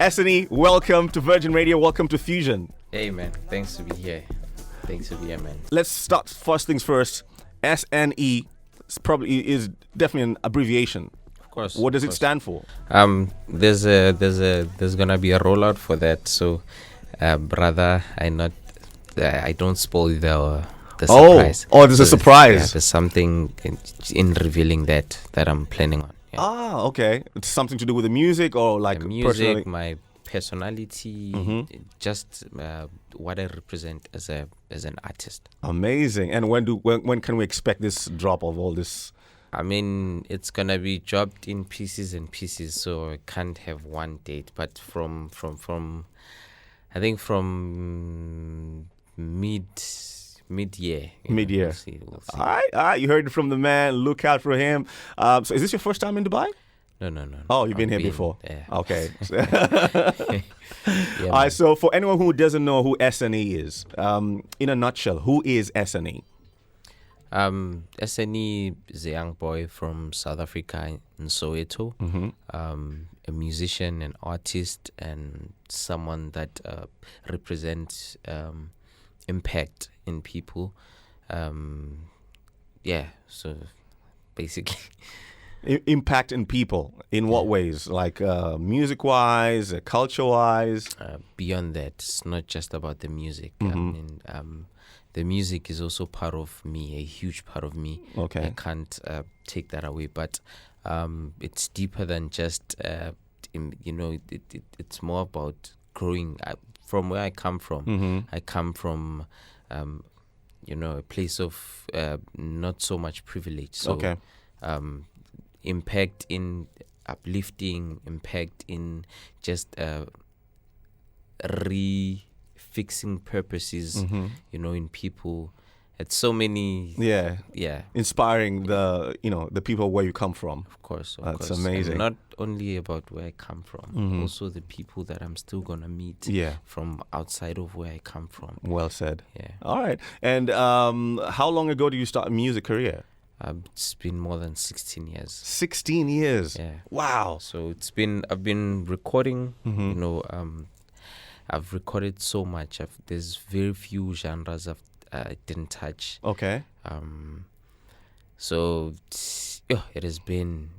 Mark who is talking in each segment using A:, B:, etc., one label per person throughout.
A: S.N.E, welcome to Virgin Radio. Welcome to Fusion.
B: Hey man, thanks to be here. Thanks to be here, man.
A: Let's start first things first. S.N.E is definitely an abbreviation.
B: Of course.
A: What does it stand for?
B: There's gonna be a rollout for that. So, brother, I don't spoil the surprise.
A: Oh, there's a surprise.
B: Yeah, there's something in revealing that I'm planning on. Yeah.
A: Ah, okay. It's something to do with the music or like
B: The music, my personality, just what I represent as an artist.
A: Amazing. And when can we expect this drop of all this?
B: I mean, it's gonna be dropped in pieces and pieces, so I can't have one date. But from I think from mid-year.
A: Mid-year.
B: We'll see.
A: All right. You heard it from the man. Look out for him. So is this your first time in Dubai?
B: No.
A: Oh, you've been here before?
B: Yeah.
A: Okay.
B: Yeah,
A: All right, so for anyone who doesn't know who S.N.E is, in a nutshell, who is S.N.E?
B: S.N.E is a young boy from South Africa in Soweto. A musician, an artist, and someone that represents impact in people. So basically.
A: Impact in people. In what ways? Like music-wise, culture-wise?
B: Beyond that, it's not just about the music. I mean, the music is also part of me, a huge part of me.
A: Okay.
B: I can't take that away. But it's deeper than just, it's more about growing. From where I come from, I come from, a place of not so much privilege. So,
A: okay.
B: Impact in uplifting, impact in just refixing purposes, in people. It's so many.
A: Yeah. Inspiring the people where you come from.
B: Of course.
A: That's amazing.
B: And not only about where I come from, also the people that I'm still gonna meet. From outside of where I come from.
A: Well said.
B: Yeah.
A: All right. And how long ago did you start a music career?
B: It's been more than 16 years.
A: 16 years.
B: Yeah.
A: Wow.
B: So I've been recording. I've recorded so much. There's very few genres I didn't touch.
A: Okay.
B: So it has been,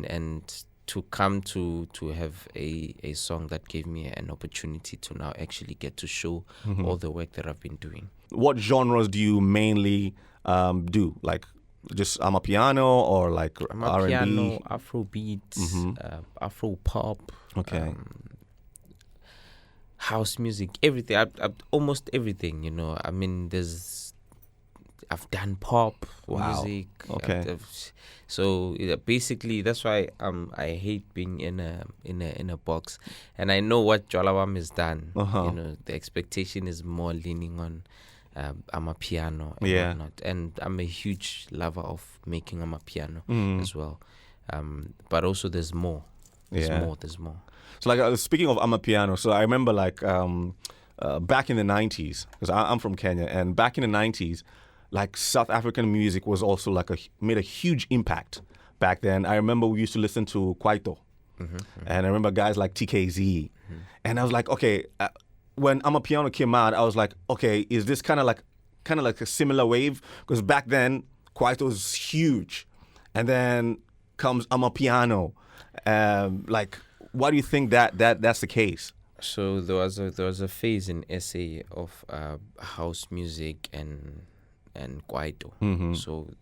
B: and to come to have a song that gave me an opportunity to now actually get to show all the work that I've been doing.
A: What genres do you mainly do? Like just amapiano or like R&B?
B: Piano, Afrobeat, Afro pop.
A: Okay.
B: House music, everything. Almost everything. I mean, I've done pop music.
A: Okay.
B: So basically, that's why I hate being in a box, and I know what Tshwala Bam has done. The expectation is more leaning on amapiano and whatnot, and I'm a huge lover of making amapiano as well. But also, there's more. There's more.
A: So, like, speaking of amapiano, so I remember, like, back in the 90s, because I'm from Kenya, and back in the 90s, like, South African music was also, like, made a huge impact back then. I remember we used to listen to Kwaito, and I remember guys like TKZ, and I was like, okay, when amapiano came out, I was like, okay, is this kind of like a similar wave? Because back then, Kwaito was huge, and then comes amapiano, like, why do you think that's the case?
B: So there was a phase in SA of house music and kwaito. So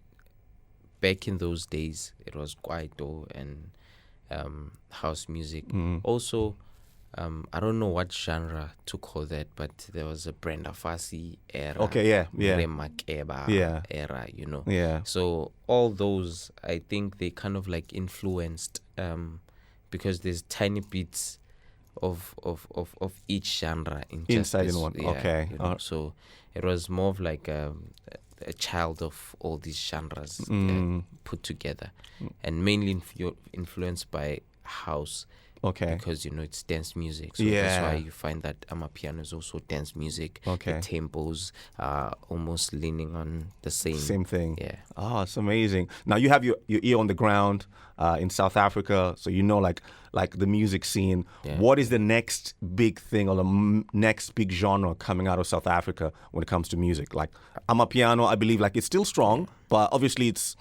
B: back in those days, it was kwaito and house music. Also, I don't know what genre to call that, but there was a Brenda Fassie era.
A: Okay, yeah.
B: Remakeba era,
A: Yeah.
B: So all those, I think they kind of like influenced. Because there's tiny bits of each genre
A: inside in one. Okay.
B: So it was more of like a child of all these genres put together, and mainly influenced by house
A: Okay.
B: Because it's dance music. So
A: Yeah.
B: that's why you find that Amapiano is also dance music.
A: Okay.
B: The tempos are almost leaning on the same
A: thing.
B: Yeah.
A: Oh, it's amazing. Now you have your ear on the ground in South Africa, so you know like the music scene.
B: Yeah.
A: What is the next big thing or the next big genre coming out of South Africa when it comes to music? Like Amapiano, I believe like it's still strong, but obviously it's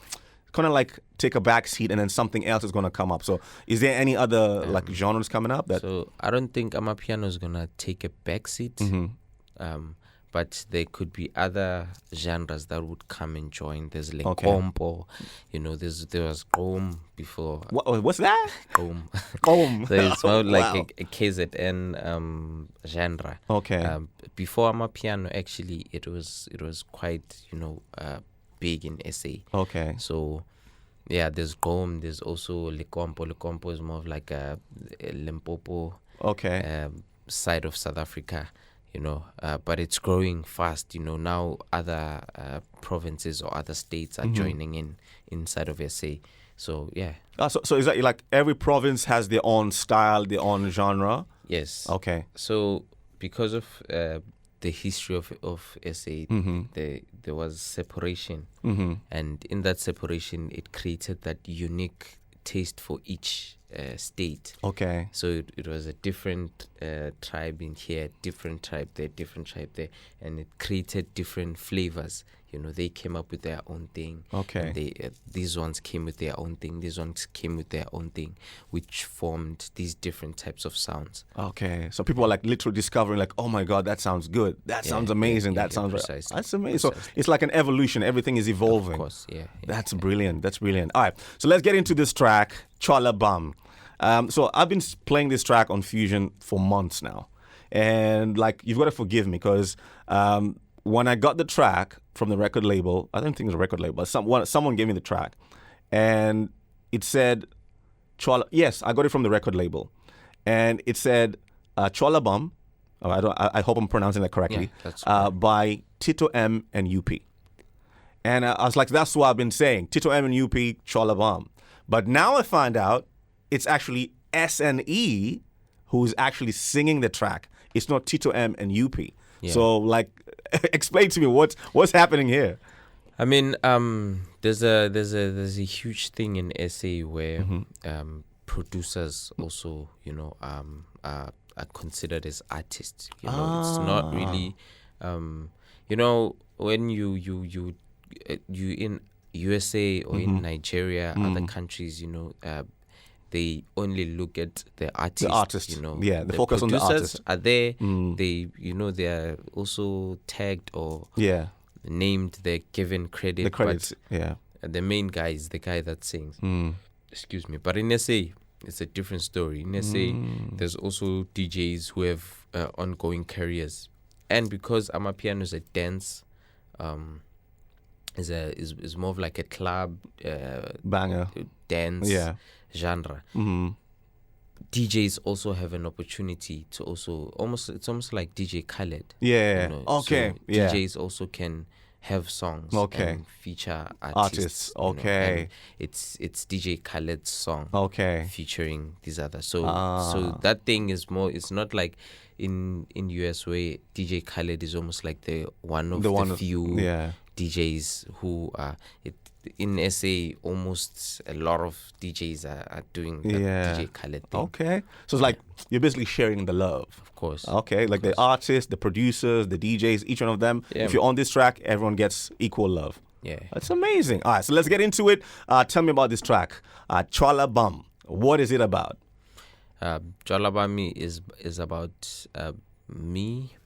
A: kind of like take a back seat and then something else is going to come up. So is there any other like genres coming up that?
B: So I don't think Amapiano is gonna take a backseat. But there could be other genres that would come and join. There's like kompo, there was Gqom before.
A: What's that?
B: Gqom.
A: Gqom.
B: So it's more like a KZN genre.
A: Okay.
B: Before Amapiano, actually, it was quite big in SA.
A: Okay.
B: So yeah, there's Gqom. There's also Likompo. Likompo is more of like a Limpopo.
A: Okay.
B: Side of South Africa. But it's growing fast. Now other provinces or other states are joining inside of SA. So yeah.
A: So is that like every province has their own style, their own genre?
B: Yes.
A: Okay.
B: So because of the history of SA, there was separation, and in that separation, it created that unique taste for each state.
A: Okay.
B: So it was a different tribe in here, different tribe there, and it created different flavors. They came up with their own thing.
A: Okay.
B: And these ones came with their own thing. These ones came with their own thing, which formed these different types of sounds.
A: Okay. So people are like literally discovering like, oh my God, that sounds good. That sounds amazing. That sounds right. That's amazing. So it's like an evolution. Everything is evolving.
B: Of course, yeah.
A: That's brilliant. That's brilliant. All right. So let's get into this track, Tshwala Bam. So I've been playing this track on Fusion for months now. And like, you've got to forgive me because when I got the track from the record label, I don't think it was a record label, but someone gave me the track. And it said, yes, I got it from the record label. And it said, Tshwala Bam, I hope I'm pronouncing that correctly, by Tito M and UP. And I was like, that's what I've been saying, Tito M and UP, Tshwala Bam. But now I find out it's actually S.N.E who's actually singing the track. It's not Tito M and UP. Yeah. So, like, explain to me what's happening here.
B: I mean, there's a huge thing in SA where producers also, are considered as artists. It's not really, when you in USA or in Nigeria, other countries, they only look at the artist.
A: The artist, they focus on the artist.
B: Are there? They, they are also tagged or named. They're given credit.
A: The credits,
B: the main guy is the guy that sings. Excuse me, but in SA, it's a different story. In SA, there's also DJs who have ongoing careers, and because Amapiano is a dance, is more of like a club
A: banger
B: dance genre. DJs also have an opportunity to also it's almost like DJ Khaled.
A: Okay.
B: So DJs also can have songs and feature artists.
A: Okay.
B: It's DJ Khaled's song featuring these others. So that thing is more, it's not like in US where DJ Khaled is almost like the few DJs who are in SA. Almost a lot of DJs are doing that DJ Khaled thing.
A: Okay, so it's like you're basically sharing the love.
B: Of course.
A: Okay, like the artists, the producers, the DJs, each one of them. If you're on this track, everyone gets equal love.
B: Yeah,
A: that's amazing. All right, so let's get into it. Tell me about this track, Tshwala Bam. What is it about?
B: Tshwala Bam is about me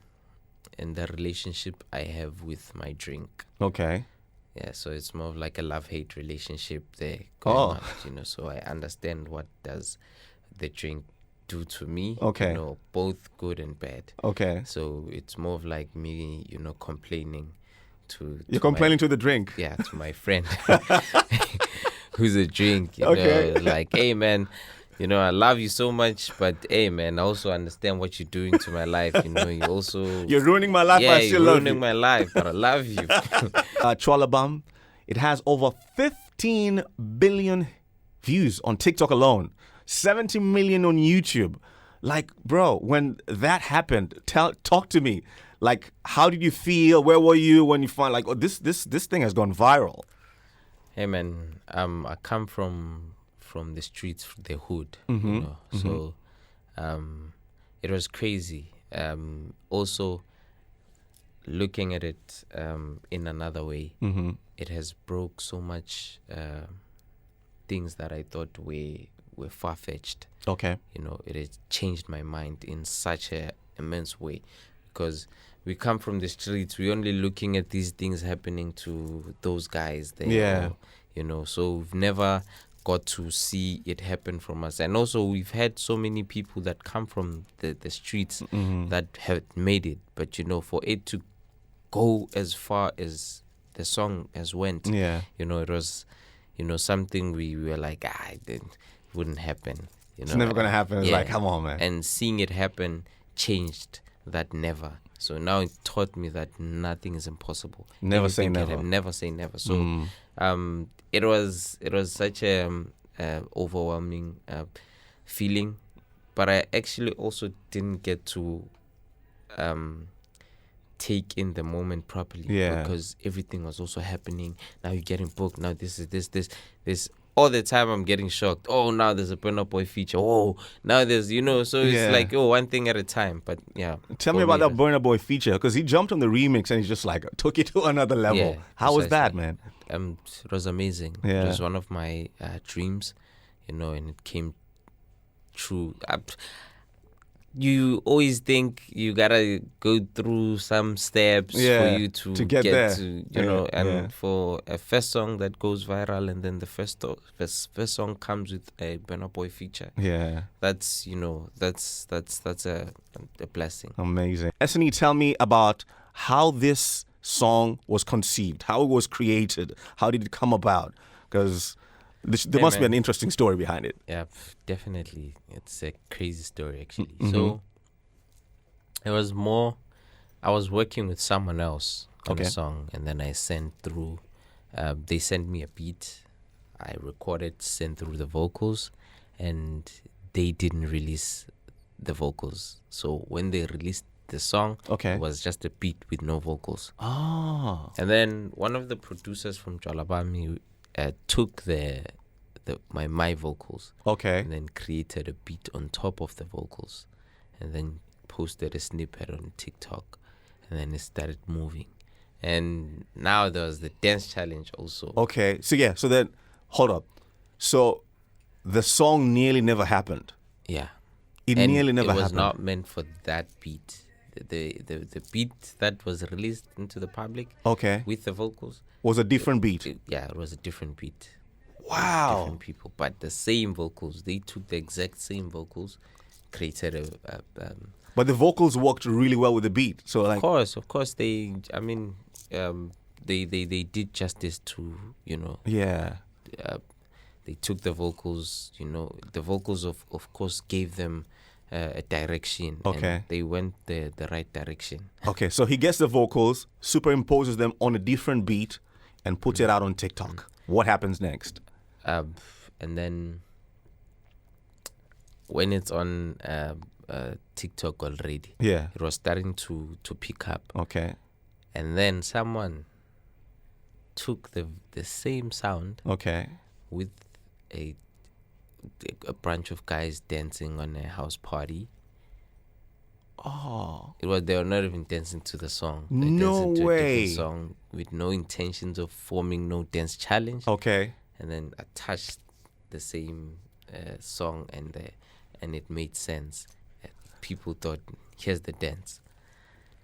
B: and the relationship I have with my drink.
A: Okay.
B: Yeah, so it's more of like a love-hate relationship there going on, so I understand what does the drink do to me.
A: Okay.
B: Both good and bad.
A: Okay.
B: So it's more of like me, complaining to
A: You're complaining to the drink?
B: Yeah, to my friend who's a drink, like, hey, man, I love you so much, but hey, man, I also understand what you're doing to my life. You're
A: ruining my life. I still love you.
B: You're ruining my life, but I love you.
A: Tshwala Bam, it has over 15 billion views on TikTok alone. 70 million on YouTube. Like, bro, when that happened, talk to me. Like, how did you feel? Where were you when you found like, oh, this thing has gone viral?
B: Hey man, I come from the streets, the hood, you know. So, it was crazy. Also, looking at it in another way, it has broke so much things that I thought were far-fetched.
A: Okay.
B: You know, it has changed my mind in such a immense way, because we come from the streets, we're only looking at these things happening to those guys there.
A: Yeah.
B: You know, so we've never got to see it happen from us. And also we've had so many people that come from the streets that have made it. But, you know, for it to go as far as the song has went, you know, it was, you know, something we were like, it wouldn't happen. You know?
A: It's never going to happen. It's like, come on, man.
B: And seeing it happen changed that never. So now it taught me that nothing is impossible.
A: Never
B: Anything
A: say
B: can
A: never.
B: happen. Never say never. So it was such a overwhelming feeling, but I actually also didn't get to take in the moment properly, because everything was also happening. Now you're getting booked. Now this all the time I'm getting shocked. Oh, now there's a Burna Boy feature. Oh, now there's, you know, so it's like, one thing at a time. But yeah.
A: Tell me about that Burna Boy feature, because he jumped on the remix and he just like took it to another level.
B: Yeah,
A: How was that, man?
B: It was amazing.
A: Yeah.
B: It was one of my dreams, you know, and it came true. You always think you gotta go through some steps for you to
A: get there.
B: To, you know, and for a first song that goes viral, and then the first song comes with a Burna Boy feature.
A: Yeah,
B: that's, you know, that's a blessing.
A: Amazing. S.N.E, tell me about how this song was conceived, how it was created, how did it come about? Because there must be an interesting story behind it.
B: Yeah, definitely. It's a crazy story, actually. So it was more, I was working with someone else on a song, and then I sent through, they sent me a beat, I recorded, sent through the vocals, and they didn't release the vocals. So when they released the song, it was just a beat with no vocals.
A: Oh.
B: And then one of the producers from Tshwala Bam, he took my vocals, and then created a beat on top of the vocals, and then posted a snippet on TikTok, and then it started moving. And now there was the dance challenge also.
A: Okay, so then hold up. So the song nearly never happened.
B: Yeah,
A: it nearly never happened.
B: It was not meant for that beat. The beat that was released into the public, with the vocals, was a different beat.
A: It
B: was a different beat.
A: Wow.
B: Different people, but the same vocals. They took the exact same vocals, created
A: but the vocals worked really well with the beat. So like,
B: of course, they did justice to, you know.
A: Yeah.
B: They took the vocals. You know, the vocals of course gave them a direction. And they went the right direction.
A: Okay, so he gets the vocals, superimposes them on a different beat, and puts it out on TikTok. What happens next?
B: And then when it's on TikTok already, it was starting to pick up.
A: Okay.
B: And then someone took the same sound.
A: Okay.
B: With a bunch of guys dancing on a house party.
A: Oh.
B: They were not even dancing to the song.
A: They no
B: danced to
A: way.
B: A different song with no intentions of forming no dance challenge.
A: Okay.
B: And then attached the same song, and it made sense. People thought, here's the dance.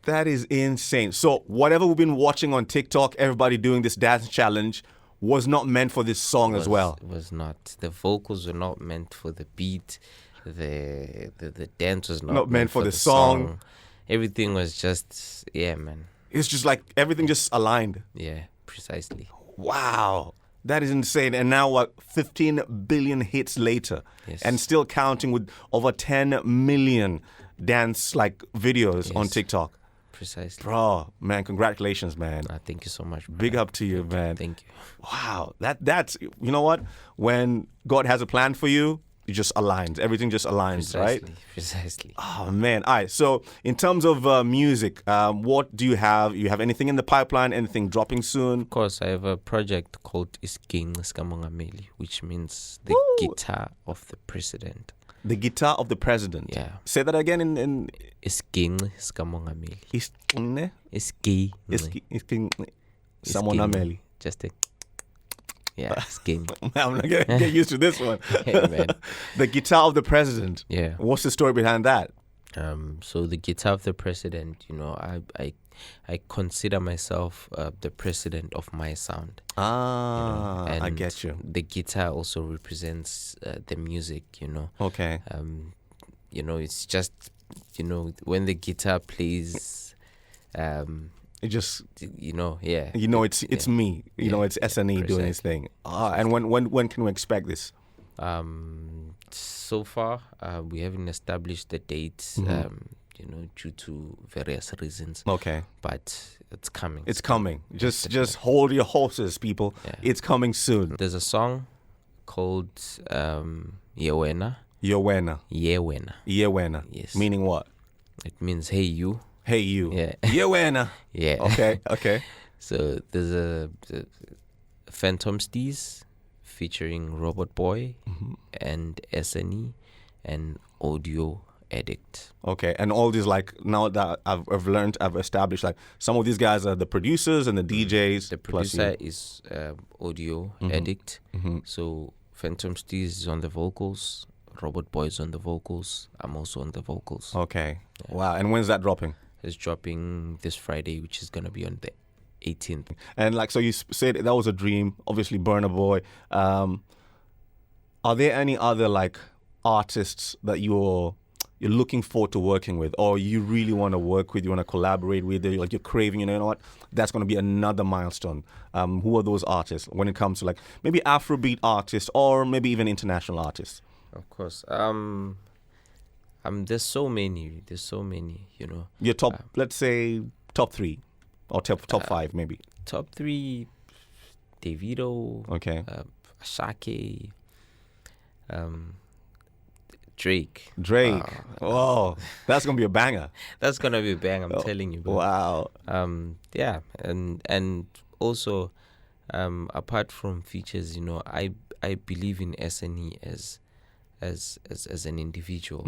A: That is insane. So whatever we've been watching on TikTok, everybody doing this dance challenge, was not meant for this song as well.
B: It was not. The vocals were not meant for the beat. The dance was not
A: meant for the song.
B: Everything was just, man.
A: It's just like everything just aligned.
B: Yeah, precisely.
A: Wow. That is insane. And now, 15 billion hits later, and still counting, with over 10 million dance videos on TikTok.
B: Precisely.
A: Bro, man, congratulations, man.
B: Thank you so much, bro.
A: Big up to you, man.
B: Thank you.
A: Wow. That's, you know what? When God has a plan for you, it just aligns. Everything just aligns, right?
B: Precisely.
A: Oh man! All right. So in terms of music, what do you have? You have anything in the pipeline? Anything dropping soon?
B: Of course, I have a project called Isking Skamongameli, which means the guitar of the president.
A: The guitar of the president.
B: Yeah.
A: Say that again in
B: Isking Skamongameli.
A: Isking.
B: Isking.
A: Samonameli.
B: Just a Isking.
A: I'm not gonna get used to this one.
B: Hey, man.
A: The guitar of the president.
B: Yeah.
A: What's the story behind that?
B: So the guitar of the president, I consider myself the president of my sound.
A: And I get you.
B: The guitar also represents the music,
A: Okay.
B: It's just, when the guitar plays,
A: it just,
B: yeah.
A: it's me. It's S.N.E doing his thing. And when can we expect this?
B: So far, we haven't established the dates. Due to various reasons.
A: Okay.
B: But it's coming.
A: It's coming. Just hold your horses, people. Yeah. It's coming soon.
B: There's a song called Yewena.
A: Yewena.
B: Yewena.
A: Yewena.
B: Yes.
A: Meaning what?
B: It means hey you.
A: Hey you.
B: Yeah.
A: Yewena.
B: Yeah.
A: Okay.
B: So there's a Phantom Steez featuring Robot Boy and S.N.E and Audio Addict.
A: Okay, and all these, like, now that I've established, like, some of these guys are the producers and the DJs.
B: The producer is Audio Addict. So Phantom Steez is on the vocals, Robot Boy is on the vocals, I'm also on the vocals.
A: Okay. Yeah. Wow. And when's that dropping?
B: It's dropping this Friday, which is going to be on the 18th.
A: And like, so you said that was a dream, obviously Burna Boy. Are there any other, like, artists that you're looking forward to working with, or you really want to work with, you want to collaborate with, like you're craving, you know what, that's going to be another milestone? Who are those artists when it comes to, like, maybe Afrobeat artists or maybe even international artists?
B: Of course. There's so many,
A: Your top, let's say, top 3 or top 5 maybe.
B: Top 3, Davido.
A: Okay.
B: Ashake. Drake.
A: Oh, that's gonna be a banger.
B: That's gonna be a bang. I'm telling you, bro.
A: Wow.
B: Yeah, and also, apart from features, I believe in S.N.E as an individual.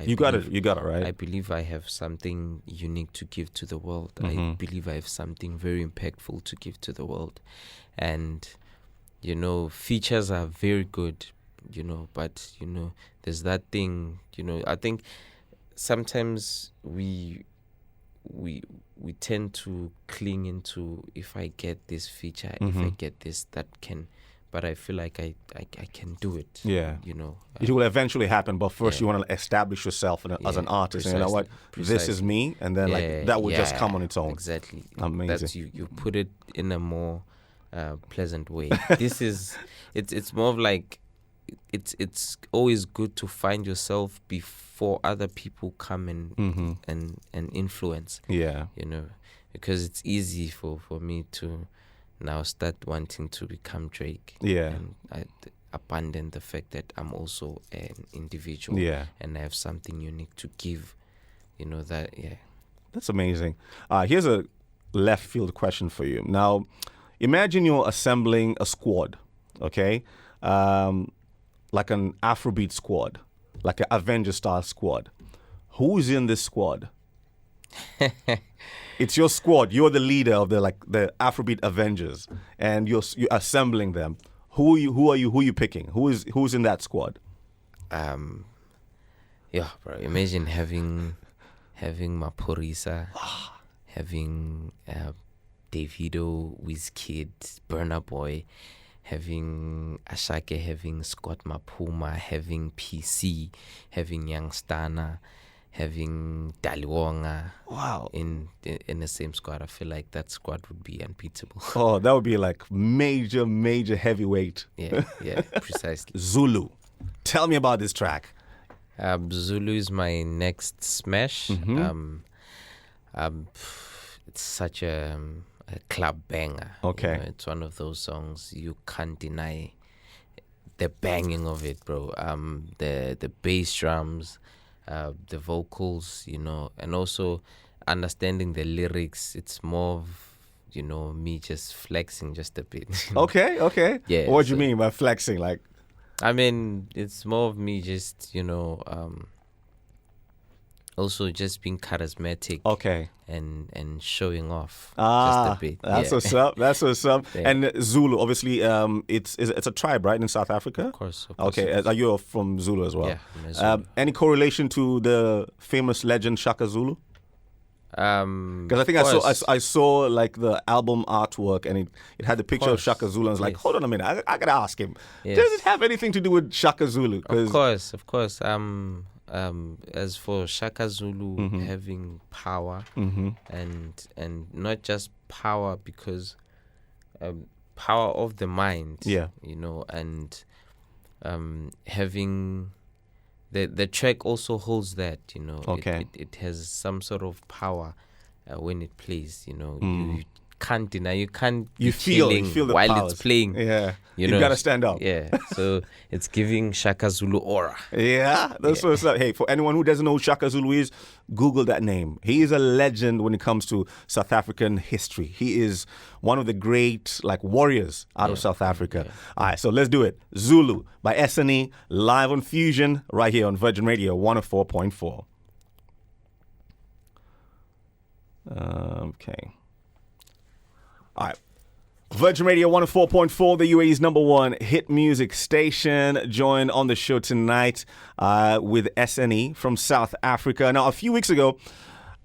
A: You got it right.
B: I believe I have something unique to give to the world. I believe I have something very impactful to give to the world, and features are very good. But there's that thing, I think sometimes we tend to cling into, if I get this feature, if I get this, that can, but I feel like I can do it.
A: Yeah. It will eventually happen, but first you want to establish yourself as an artist. And you know what? This is me, and then that will just come on its own.
B: Exactly.
A: Amazing.
B: That's you put it in a more pleasant way. This is, it's more of like, it's always good to find yourself before other people come and influence.
A: Yeah.
B: Because it's easy for me to now start wanting to become Drake.
A: Yeah.
B: And I abandon the fact that I'm also an individual.
A: Yeah.
B: And I have something unique to give.
A: That's amazing. Here's a left field question for you. Now, imagine you're assembling a squad, okay? Like an Afrobeat squad, like an Avenger style squad. Who's in this squad? It's your squad. You're the leader of the Afrobeat Avengers, and you're assembling them. Who are you picking? Who's in that squad?
B: Yeah, bro. Imagine having Maporisa, having Davido, Wizkid, Burna Boy, having Ashake, having Scott Mapuma, having PC, having Young Stana, having Daliwonga.
A: Wow.
B: In the same squad. I feel like that squad would be unbeatable.
A: Oh, that would be like major heavyweight.
B: Yeah, precisely.
A: Zulu. Tell me about this track.
B: Zulu is my next smash. It's such a club banger.
A: Okay.
B: It's one of those songs you can't deny the banging of it, bro. The bass drums, the vocals, and also understanding the lyrics. It's more of, me just flexing just a bit.
A: Okay.
B: Yeah.
A: What do you mean by flexing? Like,
B: I mean, it's more of me just, also just being charismatic.
A: okay.
B: And showing off
A: Ah,
B: just a bit.
A: that's
B: Yeah.
A: what's up. That's what's up.
B: Yeah.
A: And Zulu, obviously, it's a tribe, right, in South Africa?
B: Of course.
A: Okay, are you from Zulu as well?
B: Yeah, I'm a Zulu.
A: Any correlation to the famous legend Shaka Zulu? Because I think I saw like the album artwork, and it had the picture of
B: course.
A: Shaka Zulu. And I was like,
B: Yes.
A: hold on a minute, I gotta ask him.
B: Yes.
A: Does it have anything to do with Shaka Zulu?
B: Of course. As for Shaka Zulu having power, and not just power, because power of the mind,
A: Yeah.
B: and having the track also holds that,
A: Okay.
B: it has some sort of power when it plays, you can't deny, you can't be
A: You feel
B: chilling
A: the
B: while
A: powers.
B: it's playing.
A: Yeah,
B: You
A: you
B: know,
A: gotta stand up.
B: Yeah, so it's giving Shaka Zulu aura.
A: Yeah, that's what's up. Hey, for anyone who doesn't know who Shaka Zulu is, Google that name. He is a legend when it comes to South African history. He is one of the great warriors out of South Africa.
B: Yeah.
A: All right, so let's do it. Zulu by S.N.E, live on Fusion right here on Virgin Radio 104.4. Okay. All right. Virgin Radio 104.4, the UAE's number one hit music station. Joined on the show tonight with S.N.E from South Africa. Now, a few weeks ago,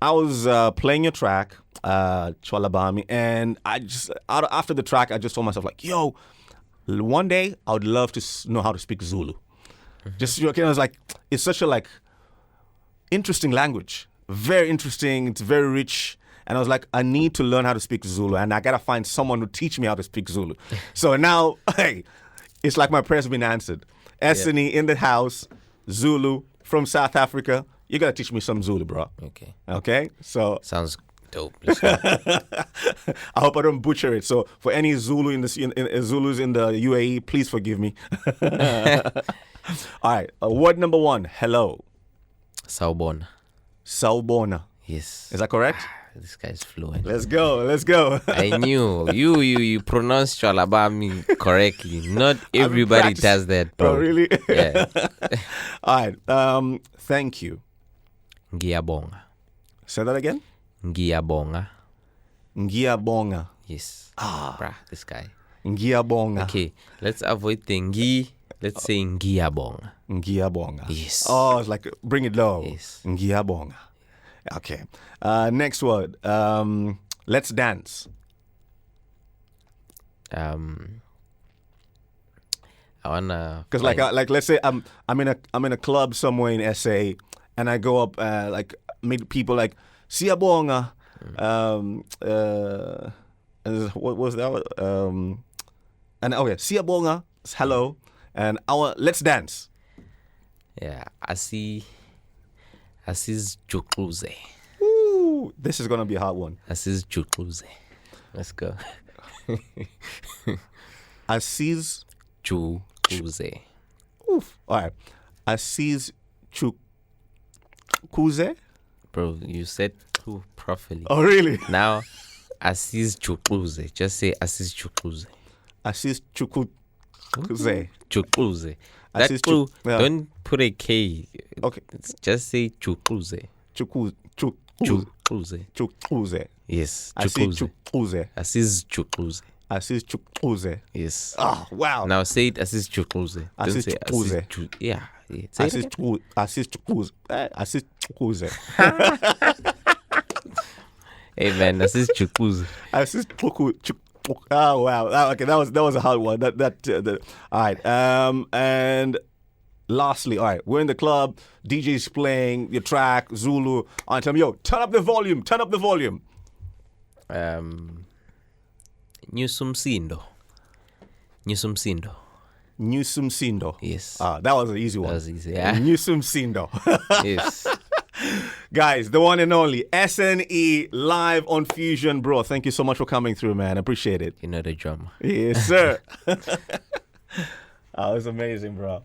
A: I was playing your track, Tshwala Bam, and after the track, I just told myself, yo, one day I would love to know how to speak Zulu. Just, I was like, it's such a interesting language. Very interesting. It's very rich. And I was like, I need to learn how to speak Zulu, and I got to find someone to teach me how to speak Zulu. So now, hey, it's like my prayers have been answered. S.N.E in the house, Zulu from South Africa. You got to teach me some Zulu, bro. Okay? So
B: Sounds dope. Let's go.
A: I hope I don't butcher it. So for any Zulu Zulus in the UAE, please forgive me. All right. Word number one, hello.
B: Sawubona.
A: Sawubona.
B: Yes.
A: Is that correct?
B: This guy's fluent.
A: Let's go.
B: I knew you pronounced Tshwala Bam correctly. Not everybody does that, bro.
A: Oh, really?
B: Yeah.
A: All right. Thank you.
B: Ngiyabonga.
A: Say that again.
B: Ngiyabonga.
A: Ngiyabonga.
B: Yes. Bruh, this guy.
A: Ngiyabonga.
B: Okay, let's avoid the ngi. Let's say ngiyabonga.
A: Ngiyabonga.
B: Yes.
A: Oh, it's like bring it low.
B: Yes.
A: Ngiyabonga. Okay. Next word. Let's dance.
B: I wanna
A: Because let's say I'm in a club somewhere in SA, and I go up meet people like Siyabonga. What was that? Siyabonga. Hello, and let's dance.
B: yeah, Asiz Jukuze.
A: Ooh, this is gonna be a hard one.
B: Asiz Jukuze. Let's go.
A: Asiz.
B: Jukuze.
A: Oof. All right. Asiz Chukuze.
B: Bro, you said two properly.
A: Oh, really?
B: Now, Asiz Jukuze. Just say Asiz Jukuze.
A: Asiz Chukuze.
B: Jukuze.
A: Asiz
B: That two,
A: yeah.
B: don't put a K.
A: Okay.
B: Just say Jukuze. Jukuze. Yes,
A: Asiz
B: Jukuze.
A: Chukuze.
B: Asiz Jukuze.
A: Asiz Chukuze.
B: Yes.
A: Oh, wow.
B: Now say it Asiz Jukuze. Don't
A: Asiz
B: say
A: Jukuze.
B: Yeah. Say it
A: Asiz
B: again.
A: Chukuze. Asiz Chukuze.
B: Hey man, Asiz Jukuze.
A: Asiz Chukuze. Oh, wow. Okay, that was a hard one. All right. And lastly, all right, we're in the club. DJ's playing your track, Zulu. I tell me, yo, turn up the volume.
B: Nyusumsindo.
A: Nyusumsindo.
B: Yes.
A: That was an easy one.
B: That was easy, yeah.
A: Nyusumsindo.
B: Yes.
A: Guys, the one and only S.N.E live on Fusion, bro. Thank you so much for coming through, man. I appreciate it.
B: You know the drama.
A: Yes, sir. Oh, it was amazing, bro.